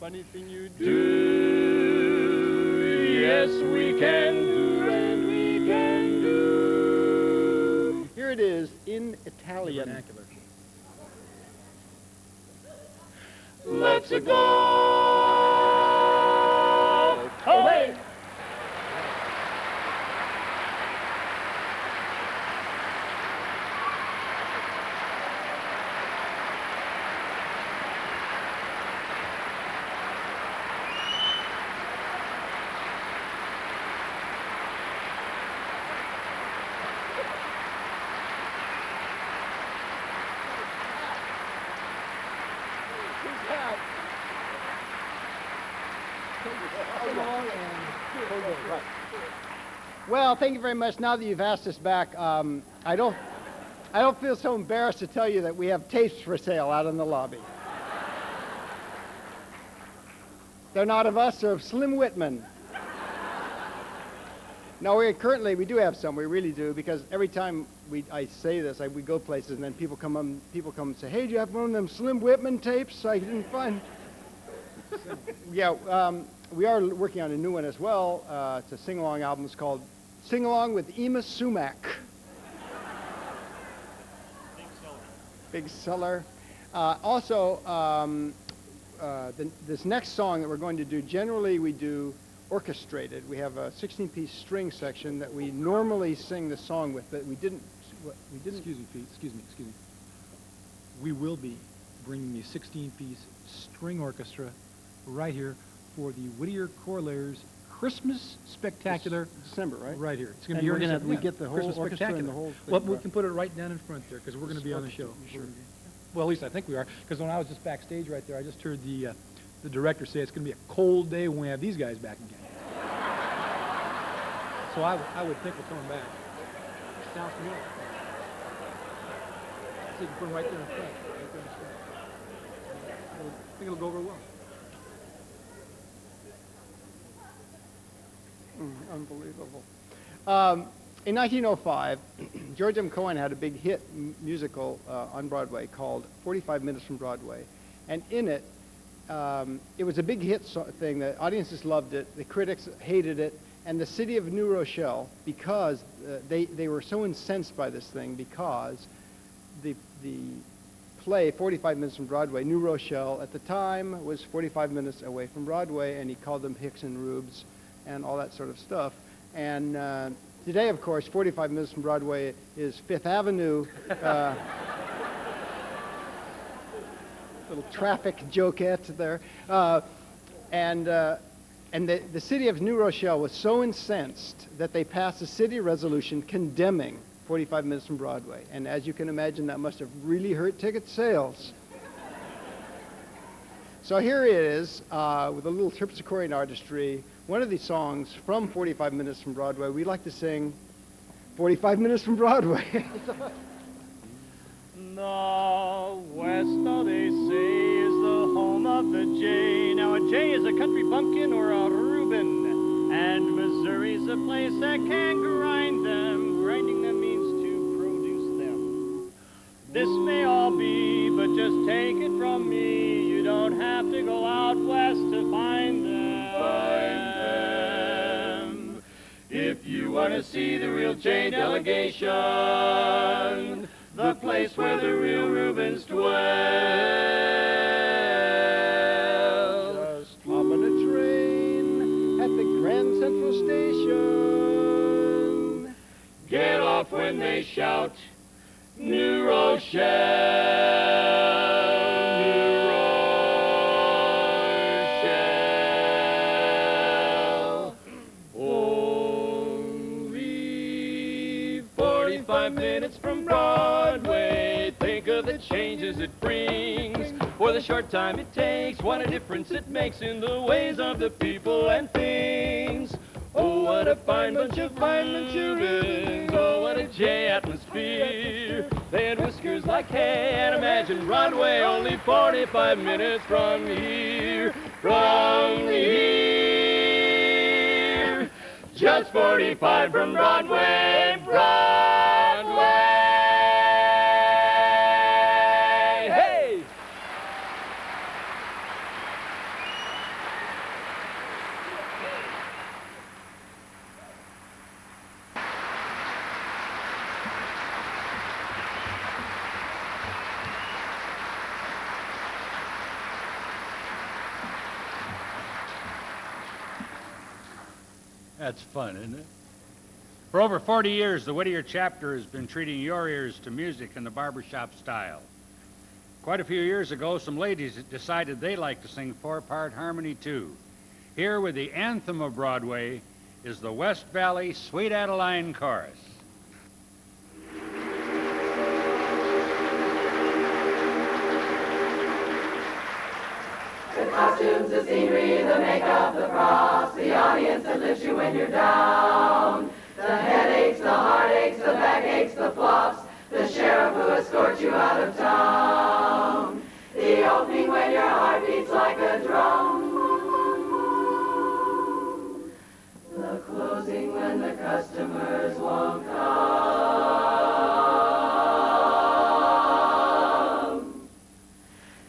funny thing you do. Yes, we can do, and we can do. Here it is in Italian. Vernacular. Let's go. Away. Well, thank you very much. Now that you've asked us back, I don't feel so embarrassed to tell you that we have tapes for sale out in the lobby. They're not of us, they're of Slim Whitman. No, we do have some. We really do, because every time I say this, we go places, and then people come and say, "Hey, do you have one of them Slim Whitman tapes I didn't find?" Yeah, we are working on a new one as well. It's a sing-along album. It's called "Sing Along with Ema Sumac." Big seller. This next song that we're going to do, generally we do orchestrated. We have a 16-piece string section that we normally sing the song with, but we didn't. Excuse me, Pete. Excuse me. We will be bringing a 16-piece string orchestra right here for the Whittier Choralaires Christmas Spectacular. December, right? Right here. It's going to be here here we get the whole Christmas orchestra and Spectacular. the whole thing. Well, we can put it right down in front there because we're going to be on the show. Sure. Well, at least I think we are, because when I was just backstage right there, I just heard the director say it's going to be a cold day when we have these guys back again. So I would think we're coming back. Sounds familiar. So you can put them right there in front. Right there in front. I think it'll go over well. Unbelievable. In 1905, George M. Cohan had a big hit musical on Broadway called 45 Minutes from Broadway. And in it, it was a big hit thing. The audiences loved it. The critics hated it. And the city of New Rochelle, because they were so incensed by this thing, because the play 45 Minutes from Broadway, New Rochelle at the time was 45 minutes away from Broadway, and he called them Hicks and Rubes and all that sort of stuff. And today, of course, 45 Minutes from Broadway is Fifth Avenue. Little traffic jokeette there. And the city of New Rochelle was so incensed that they passed a city resolution condemning 45 Minutes from Broadway. And as you can imagine, that must have really hurt ticket sales. So here it is, with a little terpsichorean artistry, one of these songs from 45 Minutes from Broadway. We like to sing 45 Minutes from Broadway. The West, they say, is the home of the J. Now a J is a country bumpkin or a Reuben, and Missouri's a place that can grind them. Grinding them means to produce them. This may all be, but just take it from me, you don't have to go out west to find them. If you want to see the real J delegation, the place where the real Reubens dwell. Just hop on a train at the Grand Central Station. Get off when they shout, New Rochelle, New Rochelle. Only 45 minutes from Broadway. Think of the changes it brings, for the short time it takes. What a difference it makes in the ways of the people and things. Oh, what a fine bunch of Reubens. Oh, what a J atmosphere. They had whiskers like hay, and imagine Broadway only 45 minutes from here. From here. Just 45 from Broadway, Broadway. Hey! That's fun, isn't it? For over 40 years, the Whittier chapter has been treating your ears to music in the barbershop style. Quite a few years ago, some ladies decided they like to sing four-part harmony too. Here with the anthem of Broadway is the West Valley Sweet Adeline Chorus. The costumes, the scenery, the makeup, the props, the audience that lifts you when you're down. The headaches, the heartaches, the backaches, the flops, the sheriff who escorts you out of town. The opening when your heart beats like a drum. The closing when the customers won't come.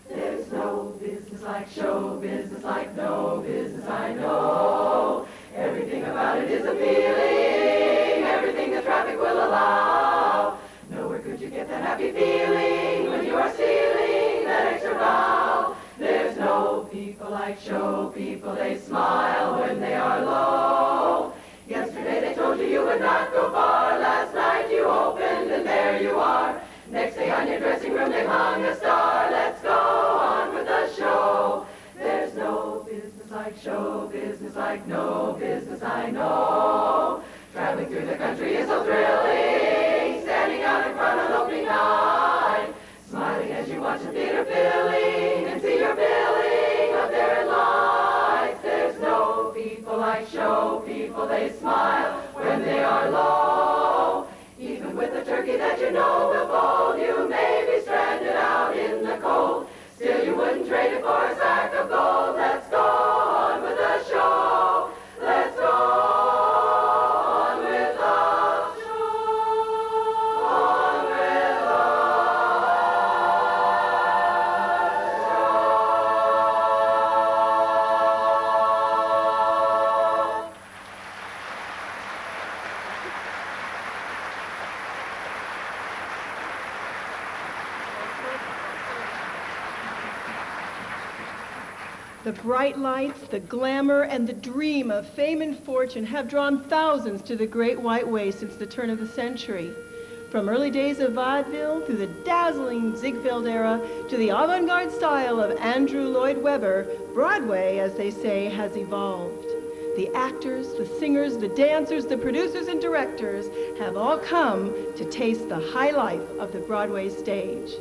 There's no business like show business, like no business I know. Everything about it is appealing, everything the traffic will allow. Nowhere could you get that happy feeling when you are stealing that extra bow. There's no people like show people, they smile when they are low. Yesterday they told you you would not go far, last night you opened and there you are. Next day on your dressing room they've hung a star. Let's go on with the show. There's no business like show business, like no business I know. Traveling through the country is so thrilling, standing out in front on opening night, smiling as you watch the theater filling and see your billing up there in lights. There's no people like show people, they smile when they are low. Even with a turkey that you know will fold, you may be stranded out in the cold. Still you wouldn't trade it for a sack of gold. Let's go on with the show. Let's go on with the show. On with the The bright lights, the glamour, and the dream of fame and fortune have drawn thousands to the Great White Way since the turn of the century. From early days of vaudeville through the dazzling Ziegfeld era to the avant-garde style of Andrew Lloyd Webber, Broadway, as they say, has evolved. The actors, the singers, the dancers, the producers, and directors have all come to taste the high life of the Broadway stage.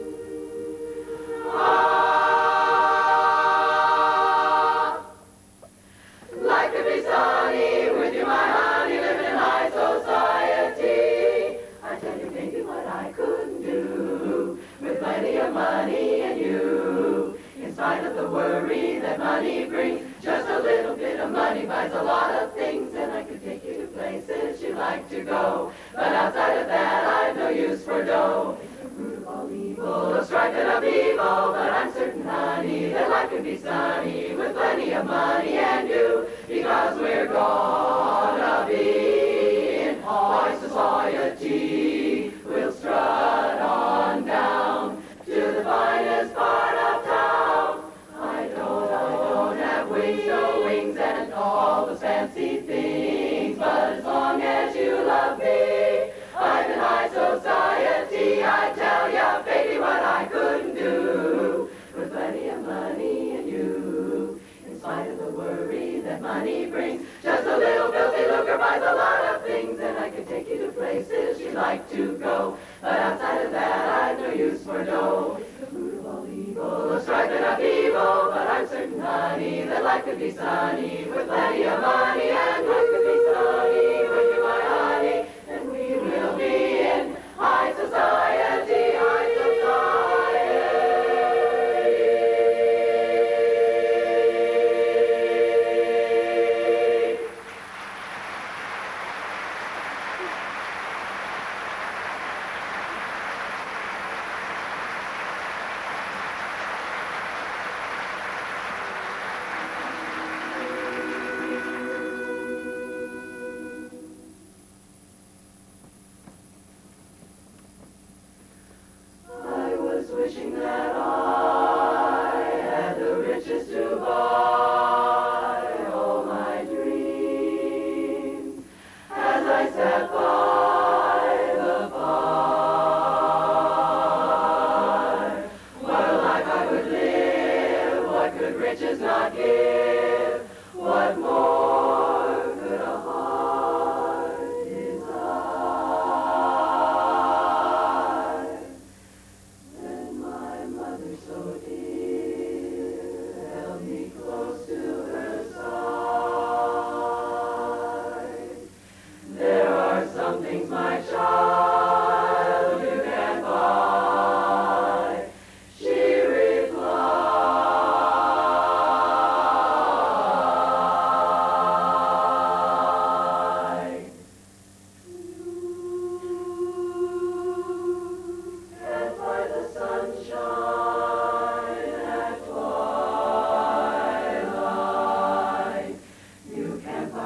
Life could be sunny with you, my honey, living in high society. I tell you, baby, what I couldn't do with plenty of money and you. In spite of the worry that money brings, just a little bit of money buys a lot of things, and I could take you to places you like to go. But outside of that, I've no use for dough. Root of all evil, a strife and of evil, but I'm certain, honey, that life could be sunny with plenty of money and you, because we're gonna be in high society. We'll strut on down to the finest part of town. I don't have wings, no wings, and all those fancy things, but as long as you love me, I'm in high society. I tell ya, baby, what I couldn't do with plenty of money and you. In spite of the worry that money brings, just a little filthy lucre buys a lot of things, and I could take you to places you'd like to go. But outside of that, I've no use for dough. It's the root of all evil, a strife and of evil, but I'm certain, honey, that life could be sunny with plenty of money, and life could be sunny with you, my honey, and we will be in high society, high society.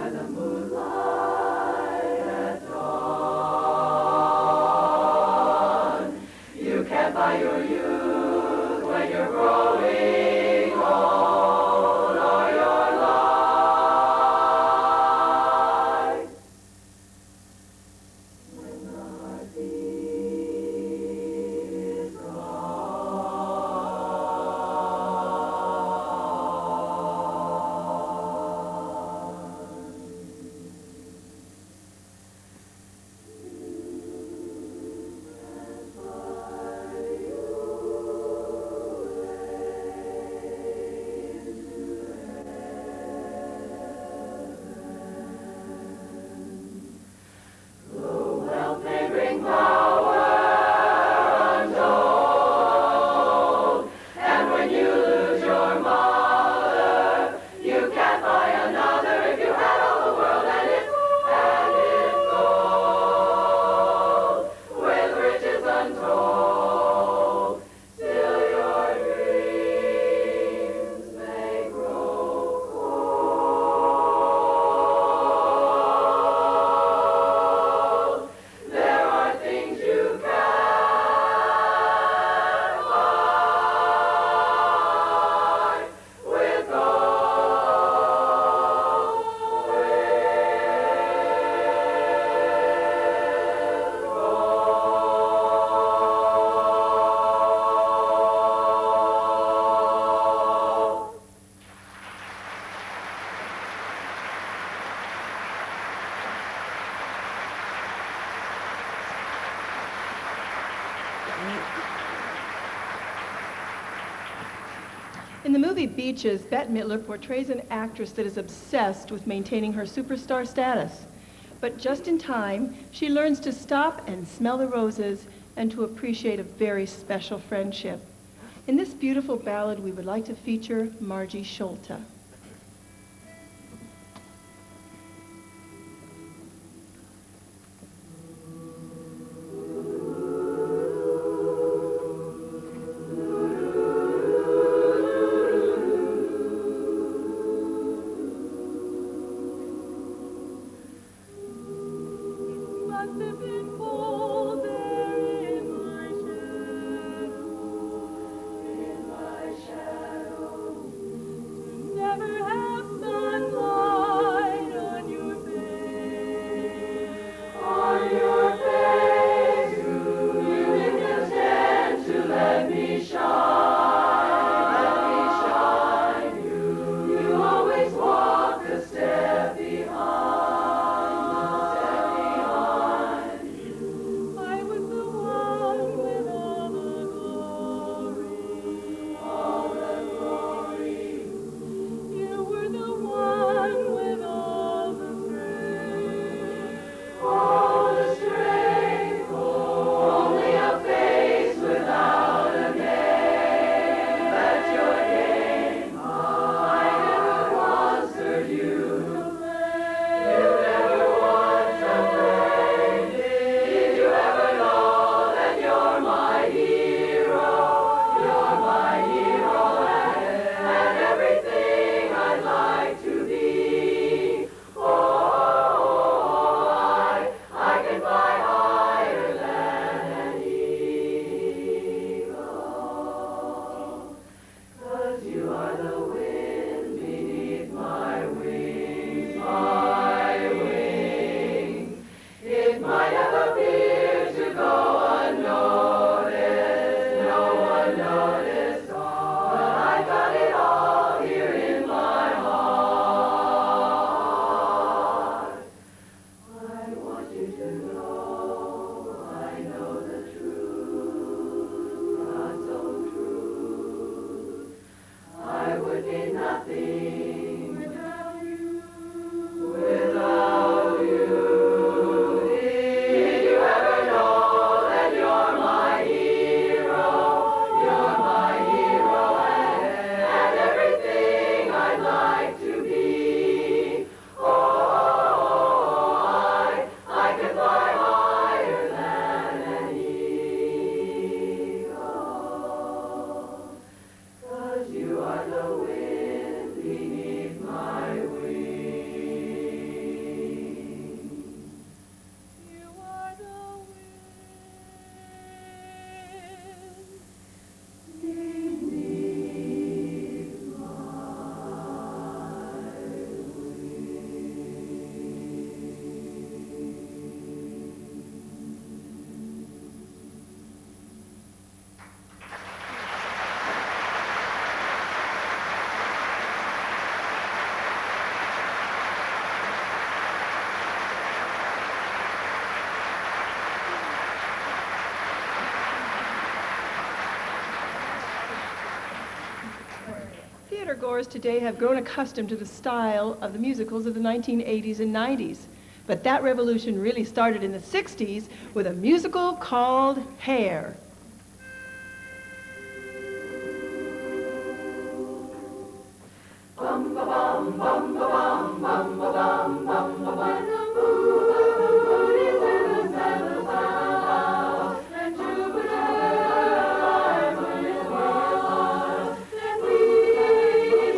by the moonlight at dawn. You can't buy your youth when you're growing old, or your life. When the heartbeat is wealth may bring power untold, and when you lose your mother, you can't buy another. If you had all the world and its gold, with riches untold, still your dreams may grow cold. There are things you can't buy with gold. In the movie Beaches, Bette Midler portrays an actress that is obsessed with maintaining her superstar status. But just in time, she learns to stop and smell the roses and to appreciate a very special friendship. In this beautiful ballad, we would like to feature Margie Schulte. Must have been cold there in my shadow. Never have sunlight on your face. You didn't intend to let me shine. You always walk a step behind. theatergoers today have grown accustomed to the style of the musicals of the 1980s and 90s. But that revolution really started in the 60s with a musical called Hair. Bum ba bum bum ba bum bum ba bum bum ba when the moon is in the seventh house and Jupiter arrives with his wheels, then we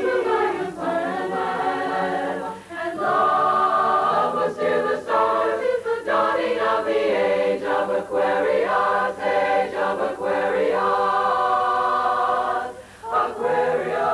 shall like a sunset, and love will steer the stars. It's the dawning of the age of Aquarius, age of Aquarius, Aquarius.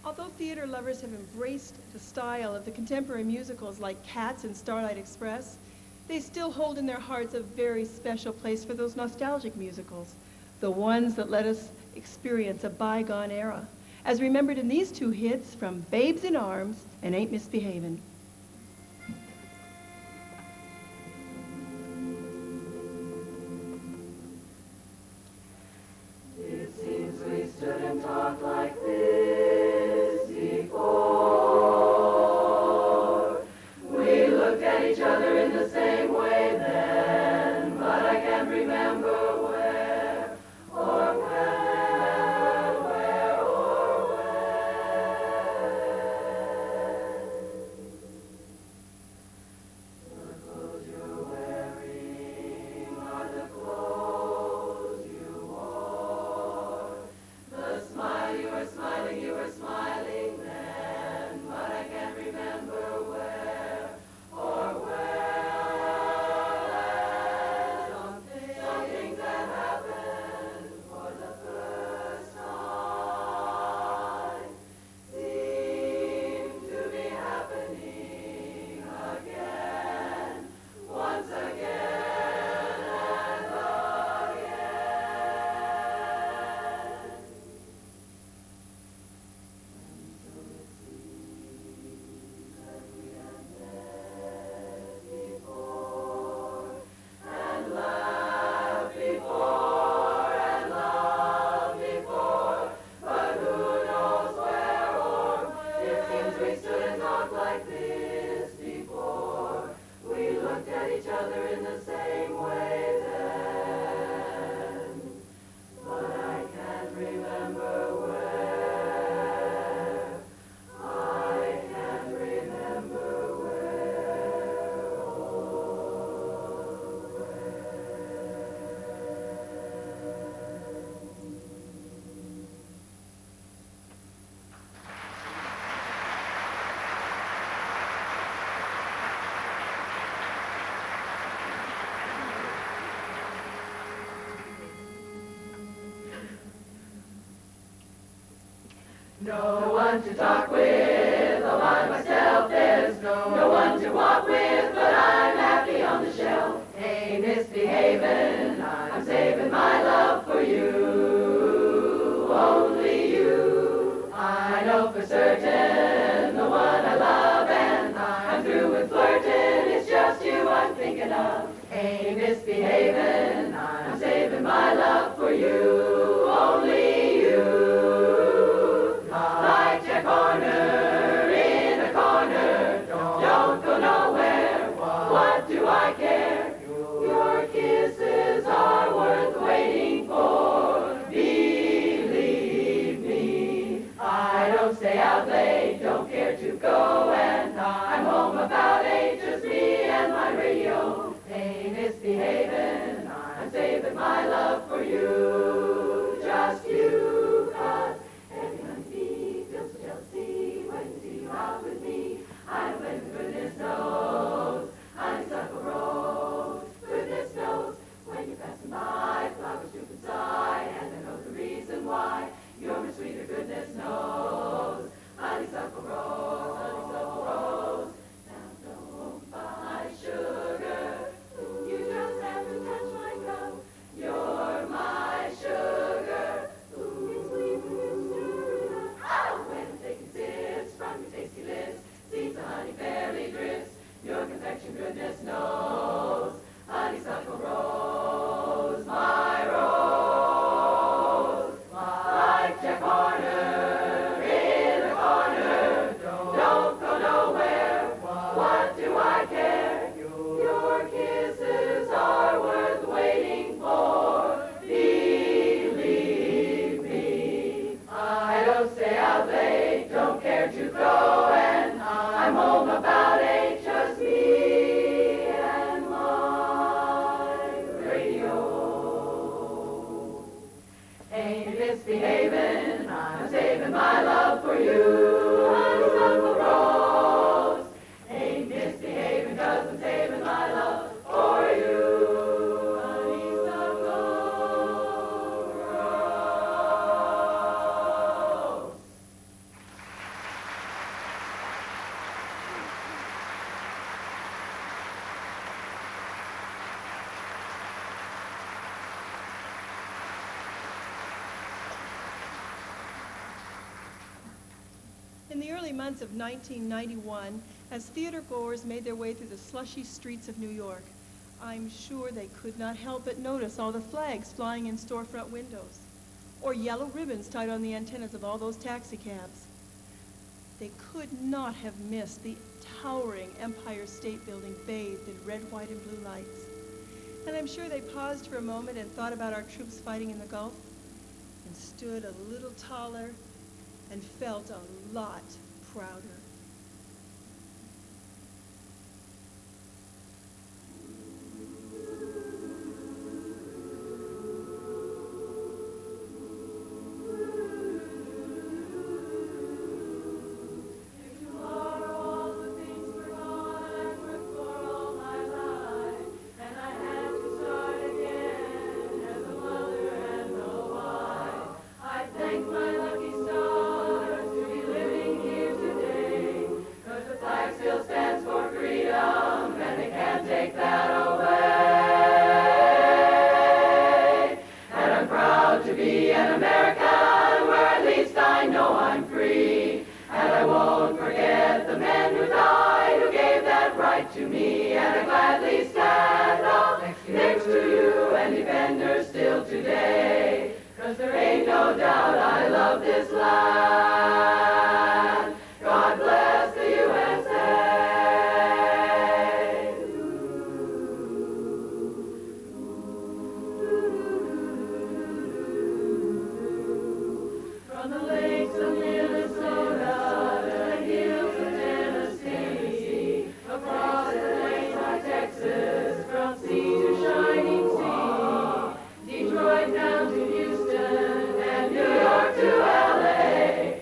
Although theater lovers have embraced the style of the contemporary musicals like Cats and Starlight Express, they still hold in their hearts a very special place for those nostalgic musicals, the ones that let us experience a bygone era, as remembered in these two hits from Babes in Arms and Ain't Misbehavin'. It seems we stood and talked like this before. We looked at each other in the same way then, but I can't remember where or when, where or when. The clothes you're wearing are the clothes you wore. The smile you were smiling then, but I can't remember where or when. Some things that happened for the first time seem to be happening again, once again and again. And laughed before, and loved before, but who knows where or when. It seems we stood and talked like this before. We looked at each other in the same way then, but I can't remember where. I can't remember where or No one to talk with, all by myself, there's no one to walk with, but I'm happy on the shelf. Hey, ain't misbehaving. I'm saving my love for you, only you. I know for certain the one I love, and I'm through with flirting. It's just you I'm thinking of. Ain't misbehaving. I'm saving my love for you, only you. Like Jack Horner in a corner, don't go nowhere. What do I care? Your kisses are worth waiting for. Believe me, I don't stay out late, don't care to go, and I'm home about 8, just me and my radio. Ain't misbehaving, I'm saving my love for you, just you, 'cause everyone feels so jealousy when you see you out with me. I don't blame the goodness knows, honeysuckle rose, goodness knows, when you're passing by, flowers droop and sigh, and I know the reason why. You're much sweeter, goodness knows, honeysuckle rose. Now don't buy sugar, you just have to touch my cup. You're my sugar, it's sweet when you stir it up. Oh, when I'm taking sips from your tasty lips, seeds of honey fairly drips. Your confection, goodness knows, honeysuckle rose, my rose. Like Jack Horner in a corner, don't go nowhere. What do I care? Your kisses are worth waiting for. Believe me, I don't stay out late, don't care to go, and I'm home about 8, just me and my radio. Ain't misbehaving, I'm saving my love for you, honeysuckle rose. Ain't misbehaving 'cause I'm saving my love for you, honeysuckle rose. In the early months of 1991, as theatergoers made their way through the slushy streets of New York, I'm sure they could not help but notice all the flags flying in storefront windows, or yellow ribbons tied on the antennas of all those taxicabs. They could not have missed the towering Empire State Building bathed in red, white, and blue lights. And I'm sure they paused for a moment and thought about our troops fighting in the Gulf, and stood a little taller and felt a lot prouder. To me, and I gladly stand up next to you and defend her still today. 'Cause there ain't no doubt I love this land. God bless the USA. From the lakes of Minnesota to the hills of Tennessee, across the plains of Texas, from sea to shining sea, Detroit down to Houston, and New York to L.A.,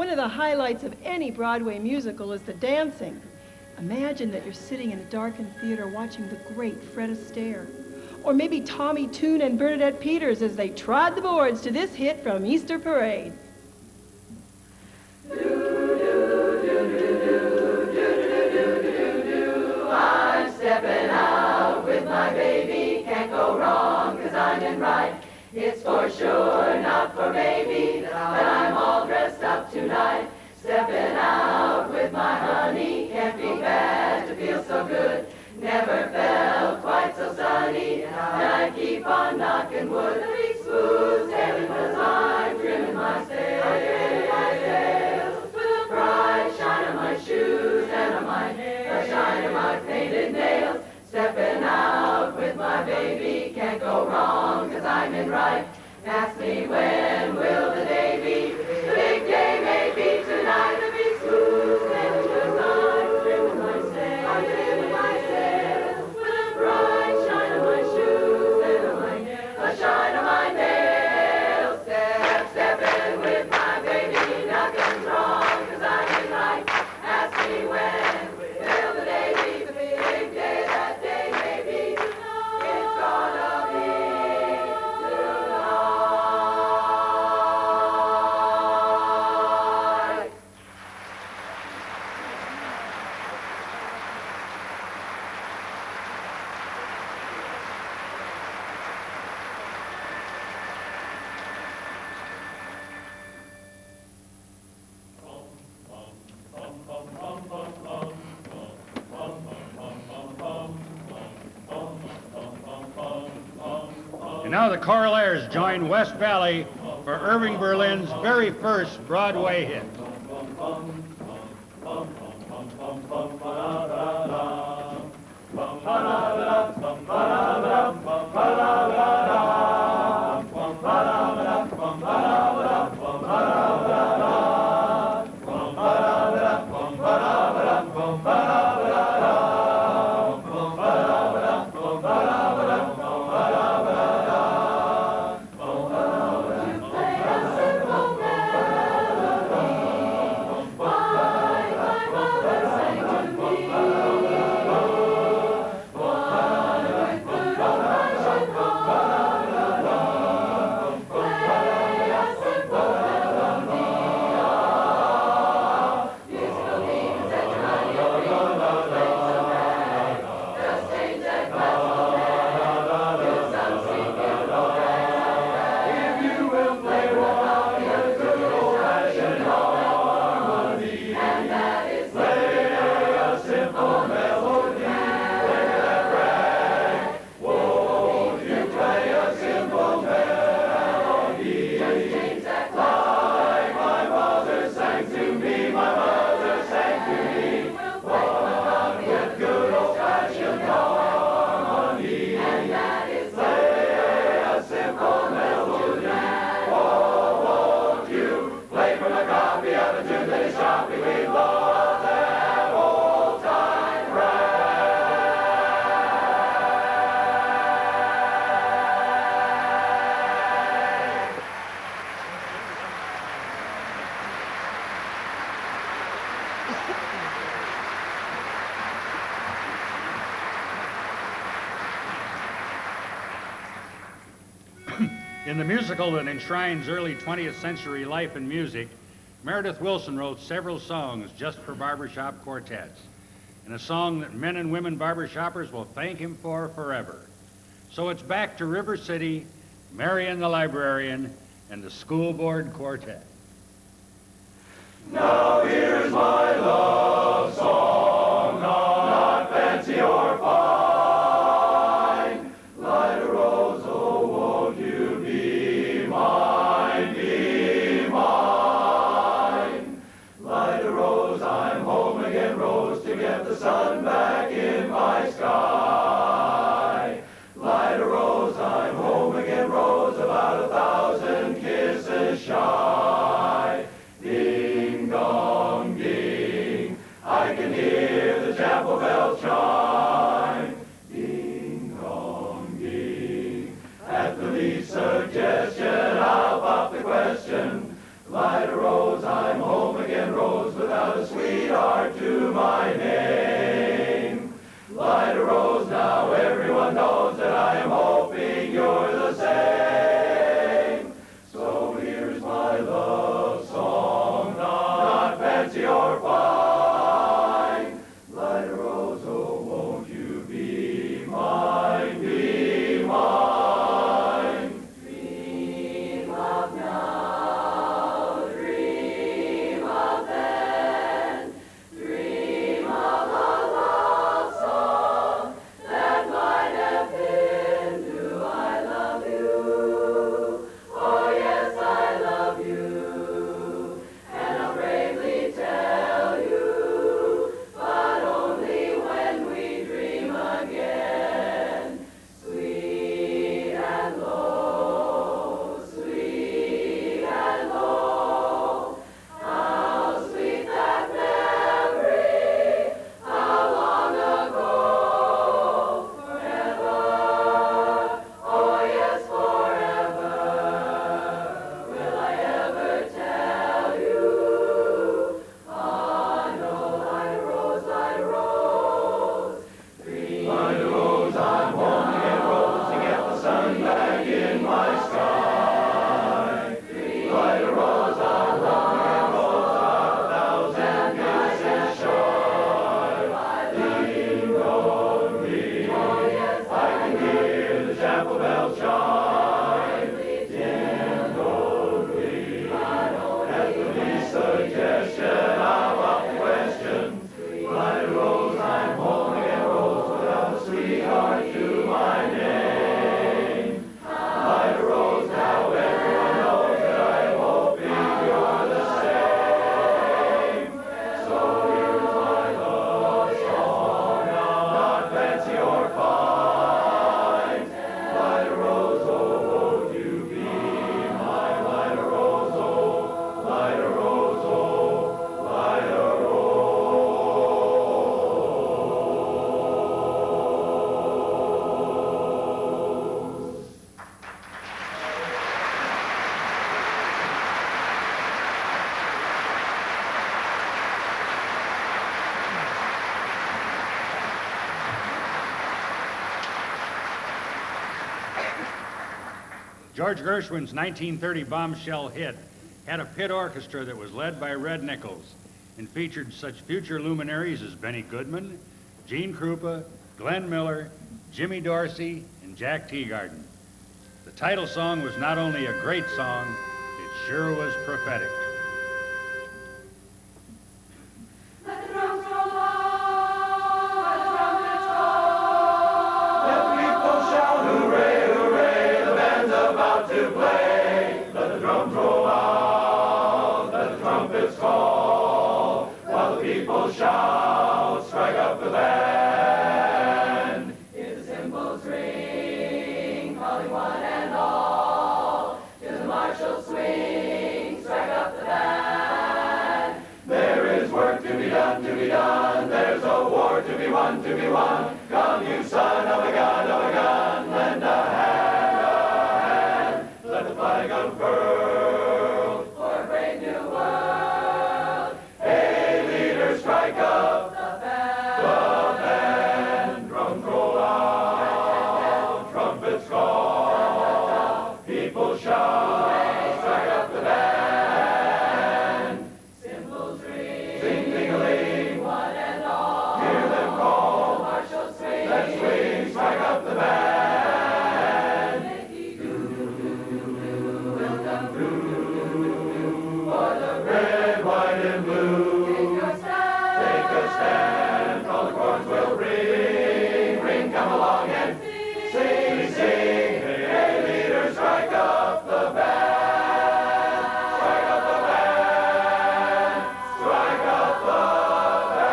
One of the highlights of any Broadway musical is the dancing. Imagine that you're sitting in a darkened theater watching the great Fred Astaire. Or maybe Tommy Tune and Bernadette Peters as they trod the boards to this hit from Easter Parade. I'm stepping out with my baby, can't go wrong 'cause I'm in right. It's for sure not for maybe that I'm all dressed up tonight. Stepping out with my honey, can't be bad to feel so good. Never felt quite so sunny, and I keep on knocking wood. The big smooth sailing 'cause I'm trimming my sails. With a bright shine on my shoes and on my hair, a shine on my painted nails. Stepping out with my baby, can't go wrong 'cause I'm in right. Ask me when will the day be? The big day may be tonight. The big smooth sailing 'cause I'm trimming my sails. I'm trimming my sails. With a bright shine on my shoes and on my hair, a shine on my nails. Stepping with my baby, nothing's wrong 'cause I'm in right. Ask me when will the day be? The big day, that day may be tonight. It's gonna be tonight. And now the Choralaires join West Valley for Irving Berlin's very first Broadway hit. In the musical that enshrines early 20th century life and music, Meredith Willson wrote several songs just for barbershop quartets, and a song that men and women barbershoppers will thank him for forever. So it's back to River City, Marion the Librarian, and the School Board Quartet. Now here's my love song, not fancy or fine. Light a rose, oh, won't you be mine, be mine? Light a rose, I'm home again, rose, to get the sun back in my sky. Light a rose, I'm home again, rose, about 1,000 kisses shy. Ding dong ding, I can hear the chapel bell chime. Ding dong ding, at the least suggestion I'll pop the question. Light a rose, I'm home George Gershwin's 1930 bombshell hit had a pit orchestra that was led by Red Nichols and featured such future luminaries as Benny Goodman, Gene Krupa, Glenn Miller, Jimmy Dorsey, and Jack Teagarden. The title song was not only a great song, it sure was prophetic. Let the drums roll on, let the trumpets call. Let the people shout, hooray, hooray, the band's about to play. Let the drums roll on, let the trumpets call. While the people shout, strike up the band. Hear the cymbals ring, calling one and all. To the martial swing, strike up the band. There is work to be done, to be done. There's a war to be won, to be won. Come, you son of a gun, lend a hand. Let the flag unfurl for a brave new world. Hey, leaders, strike up the band. Drums roll out, trumpets call. People shout, strike up the band. Cymbals ring, sing-ding-a-ling, one and all. Hear them call, martial swing. Let's swing, strike up the band. May-dee-doo will come through for the red, white, and blue. Take your stand, take a stand. All the horns will ring, ring, come along and sing, sing. Hey, leaders, strike up the band. Strike up the band. Strike up the band.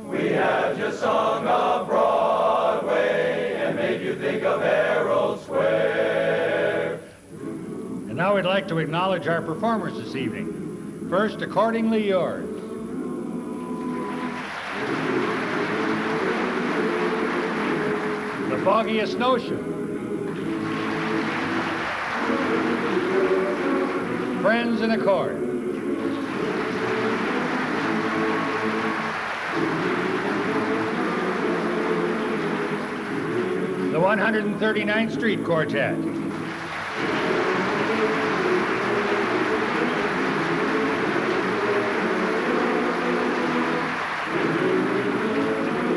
We have just sung of Broadway and made you think of Herald Square. And now we'd like to acknowledge our performers this evening. First, Accordingly Yours. The Foggiest Notion. Friends in Accord. The 139th Street Quartet.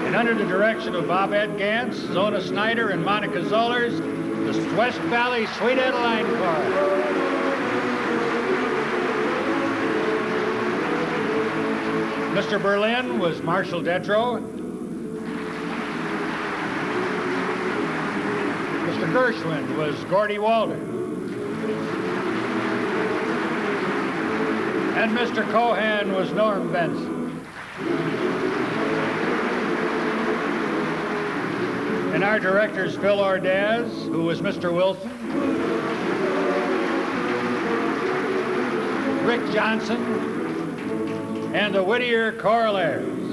And under the direction of Bob Ed Gantz, Zona Snyder, and Monica Zollers, the West Valley Sweet Adeline Chorus. Mr. Berlin was Marshall Detro. Mr. Gershwin was Gordy Walter. And Mr. Cohan was Norm Benson. And our director's Phil Ordaz, who was Mr. Wilson. Rick Johnson. And the Whittier Choralaires.